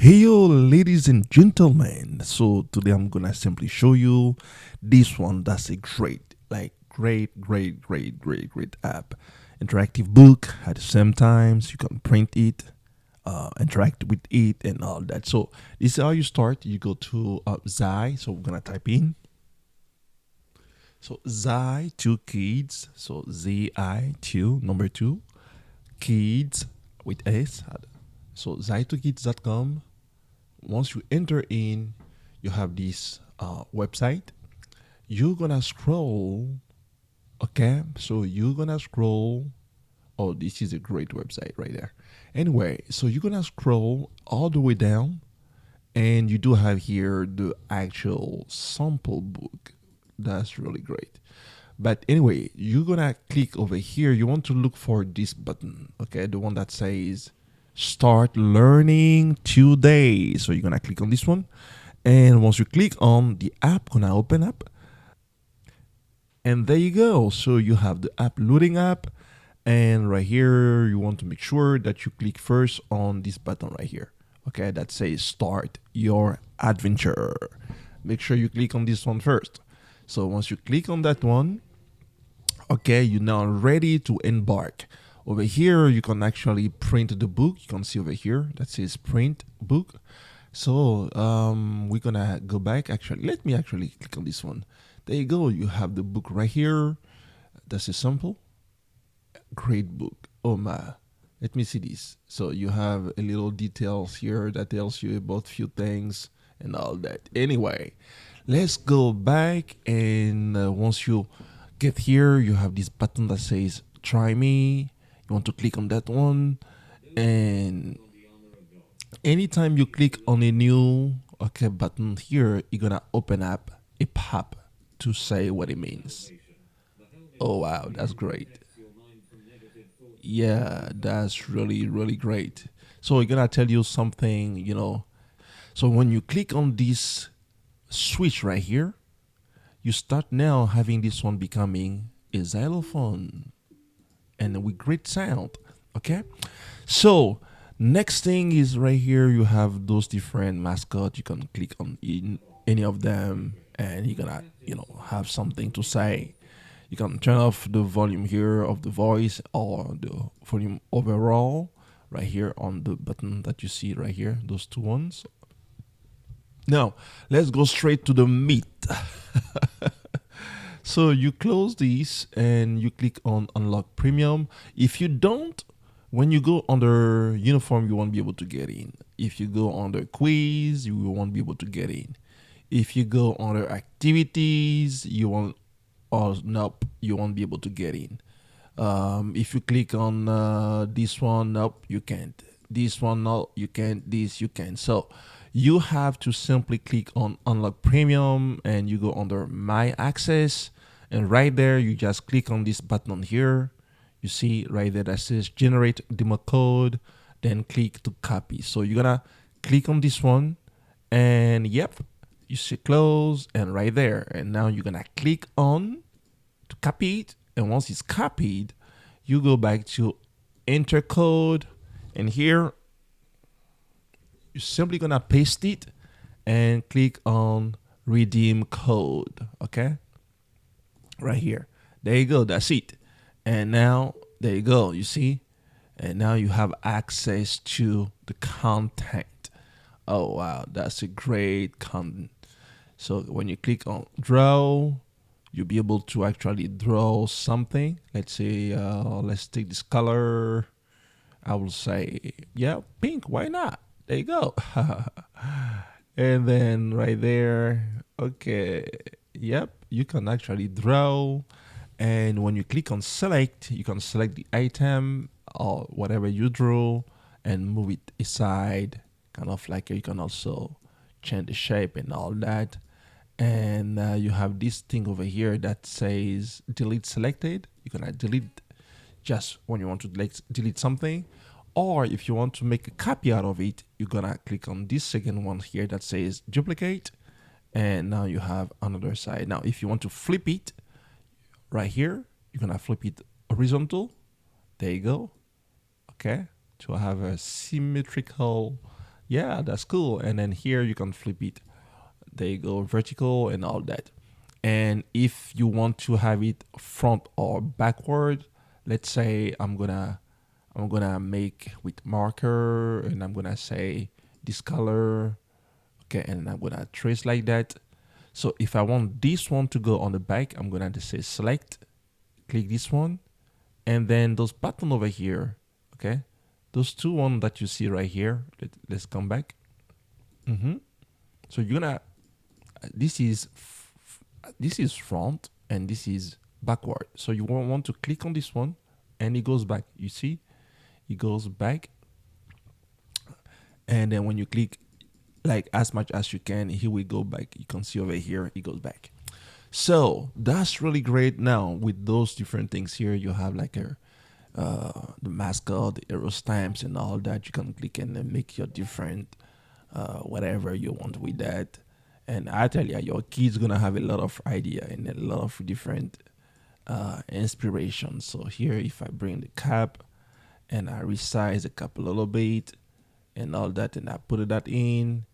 Hey yo, ladies and gentlemen. So today I'm gonna simply show you this one. That's a great app. Interactive book at the same time. So you can print it, interact with it, and all that. So this is how you start. You go to ZI. So we're gonna type in. So ZI2KIDS. So ZI2 number two kids with S. So ZI2KIDS.com. Once you enter in, you have this website. You're gonna scroll. Okay, so you're gonna scroll. Oh, this is a great website right there. Anyway, so you're gonna scroll all the way down, and you do have here the actual sample book. That's really great. But anyway, you're gonna click over here. You want to look for this button, okay? The one that says start learning today. So you're gonna click on this one. And once you click on the app, gonna open up. And there you go. So you have the app loading up. And right here, you want to make sure that you click first on this button right here. Okay, that says start your adventure. Make sure you click on this one first. So once you click on that one, okay, you're now ready to embark. Over here, you can actually print the book. You can see over here that says print book. So we're gonna go back. Actually, let me actually click on this one. There you go. You have the book right here. That's a sample. Great book. Oh my. Let me see this. So you have a little details here that tells you about few things and all that. Anyway, let's go back and once you get here, you have this button that says try me. You want to click on that one, and anytime you click on a new button here, you're gonna open up a pop to say what it means. Oh wow, that's great. Yeah, that's really great. So we're gonna tell you something. So when you click on this switch right here, you start now having this one becoming a xylophone and with great sound. Okay, so next thing is right here. You have those different mascots. You can click on in any of them, and you're gonna have something to say. You can turn off the volume here of the voice or the volume overall right here on the button that you see right here. Those two ones. Now let's go straight to the meat. So you close this and you click on unlock premium. If you don't, when you go under uniform, you won't be able to get in. If you go under quiz, you won't be able to get in. If you go under activities, you won't, or nope, you won't be able to get in. If you click on this one, nope, you can't. This one, no, you can't. This, you can. So you have to simply click on unlock premium and you go under my access, and right there you just click on this button here. You see right there that says generate demo code, then click to copy. So you're gonna click on this one, and yep, you see close, and right there, and now you're gonna click on to copy it, and once it's copied, you go back to enter code, and here you're simply gonna paste it and click on redeem code. Okay, right here. There you go. That's it. And now there you go. You see, and now you have access to the content. Oh wow, that's a great content. So when you click on draw, you'll be able to actually draw something. Let's say, let's take this color. I will say, yeah, pink. Why not? There you go. And then right there, okay, yep, you can actually draw. And when you click on select, you can select the item or whatever you drew and move it aside. Kind of like you can also change the shape and all that. And you have this thing over here that says delete selected. You can delete just when you want to delete something, or if you want to make a copy out of it, you're gonna click on this second one here that says duplicate, and now you have another side. Now if you want to flip it right here, you're gonna flip it horizontal. There you go. Okay, to have a symmetrical Yeah, that's cool. And then here you can flip it. There you go, vertical and all that. And if you want to have it front or backward, let's say I'm gonna make with marker and I'm gonna say this color, okay, and I'm gonna trace like that. So if I want this one to go on the back, I'm gonna just say select, click this one, and then those button over here, okay, those two one that you see right here. Let's come back. So you're gonna this is front and this is backward. So you want to click on this one, and it goes back. You see, it goes back, and then when you click like as much as you can, here we go back. You can see over here, it goes back. So that's really great. Now with those different things here, you have like the mascot, the arrow stamps, and all that. You can click and then make your different whatever you want with that. And I tell you, your kids gonna have a lot of idea and a lot of different inspiration. So here, if I bring the cap and I resize the cap a little bit and all that, and I put that in,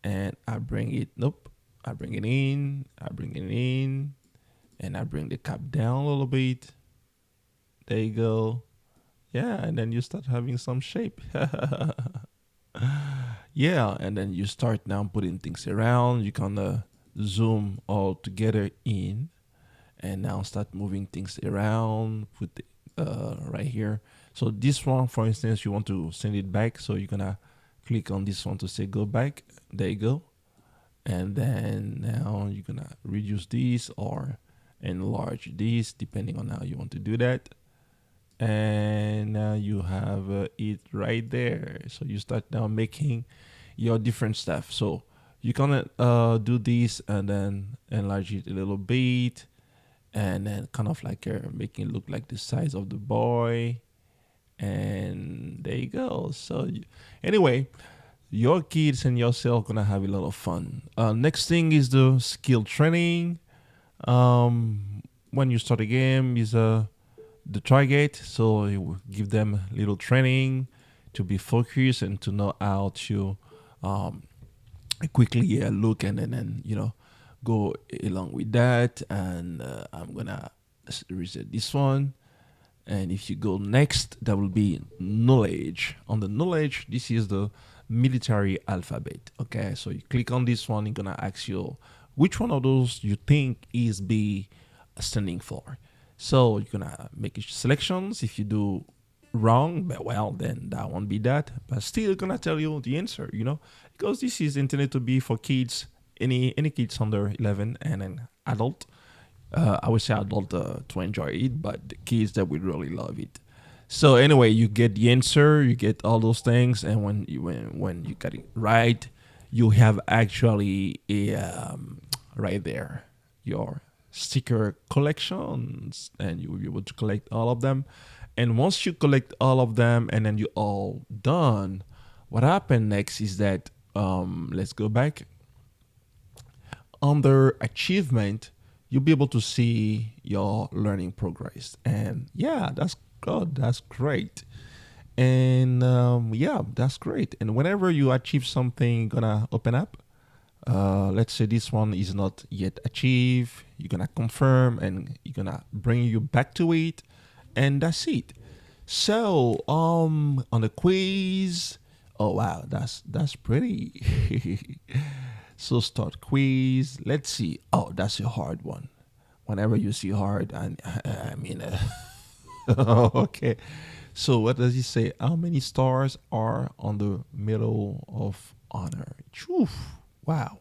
and I bring it. Nope, I bring it in. I bring it in, and I bring the cap down a little bit. There you go. Yeah, and then you start having some shape. Yeah, and then you start now putting things around. You can zoom all together in, and now start moving things around. Put it right here. So this one, for instance, you want to send it back. So you're gonna click on this one to say go back. There you go. And then now you're gonna reduce this or enlarge this, depending on how you want to do that. And now you have it right there. So you start now making your different stuff. So you can do this and then enlarge it a little bit, and then kind of like making it look like the size of the boy. And there you go. So anyway, your kids and yourself gonna have a lot of fun. Next thing is the skill training. When you start a game is the target. So you will give them little training to be focused and to know how to quickly look and then go along with that. And I'm gonna reset this one. And if you go next, that will be knowledge. On the knowledge, this is the military alphabet. Okay, so you click on this one, it's gonna ask you which one of those you think is B standing for. So you're gonna make selections. If you do wrong, but well, then that won't be that. But still gonna tell you the answer, because this is intended to be for kids, any kids under 11 and an adult. I would say adult to enjoy it, but the kids that would really love it. So anyway, you get the answer, you get all those things, and when you got it right, you have actually a right there your sticker collections, and you will be able to collect all of them. And once you collect all of them, and then you're all done, what happened next is that let's go back under achievement. You'll be able to see your learning progress. And yeah, that's good. That's great. And yeah, that's great. And whenever you achieve something, you're gonna open up. Let's say this one is not yet achieved. You're gonna confirm, and you're gonna bring you back to it, and that's it. So on the quiz, oh wow, that's pretty. So start quiz. Let's see. Oh, that's a hard one. Whenever you see hard, I mean, okay. So what does he say? How many stars are on the Medal of Honor? Phew, wow.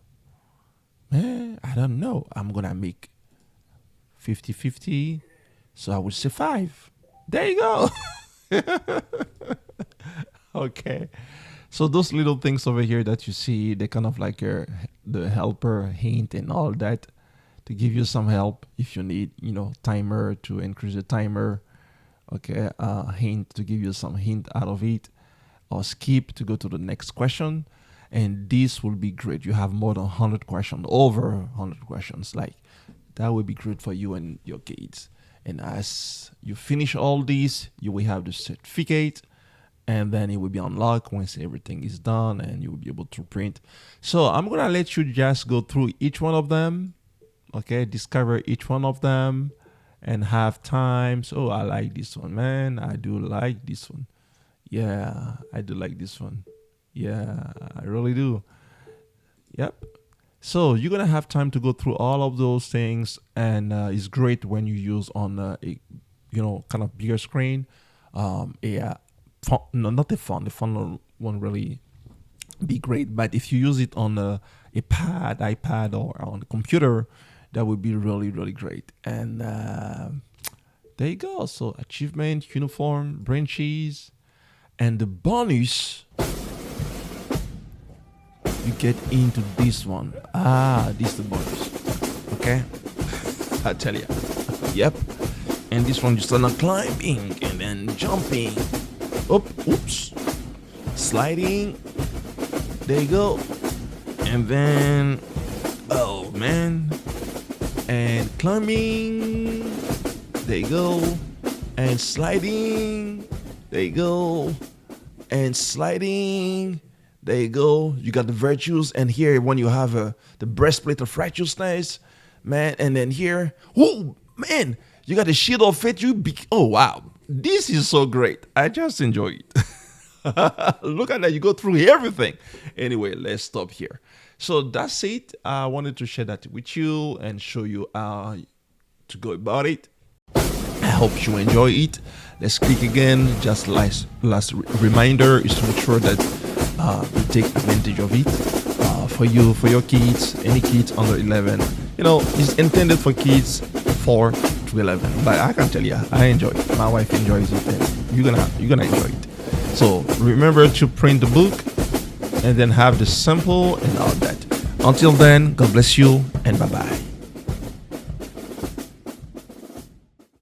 Man, I don't know. I'm gonna make 50-50. So I would say 5. There you go. Okay. So those little things over here that you see, they kind of like the helper hint and all that to give you some help if you need, timer to increase the timer. Okay, hint to give you some hint out of it, or skip to go to the next question. And this will be great. You have more than 100 questions, over 100 questions. Like that will be great for you and your kids. And as you finish all these, you will have the certificate. and then it will be unlocked once everything is done, and you will be able to print. So I'm gonna let you just go through each one of them, okay? Discover each one of them and have time. So I like this one, man. I do like this one. Yeah, I do like this one. Yeah, I really do. Yep. So you're gonna have time to go through all of those things, and it's great when you use on a, kind of bigger screen. Yeah, no, not the phone. The phone won't really be great, but if you use it on a pad, iPad, or on the computer, that would be really, really great. And there you go. So achievement, uniform, branches, and the bonus you get into this one. This is the bonus. Okay, I tell you. Yep. And this one just on climbing and then jumping. Oops. Sliding. There you go. And then, oh man. And climbing. There you go. And sliding. There you go. And sliding. There you go. You got the virtues. And here, when you have the breastplate of righteousness, man. And then here, oh man, you got the shield of faith. Oh wow, this is so great. I just enjoy it. Look at that. You go through everything. Anyway, let's stop here. So that's it. I wanted to share that with you and show you how to go about it. I hope you enjoy it. Let's click again. Just last reminder is to make sure that you take advantage of it for your kids, any kids under 11. It's intended for kids 4 to 11. But I can tell you, I enjoy it. My wife enjoys it, and you're gonna enjoy it. So remember to print the book and then have the sample and all that. Until then, God bless you and bye-bye.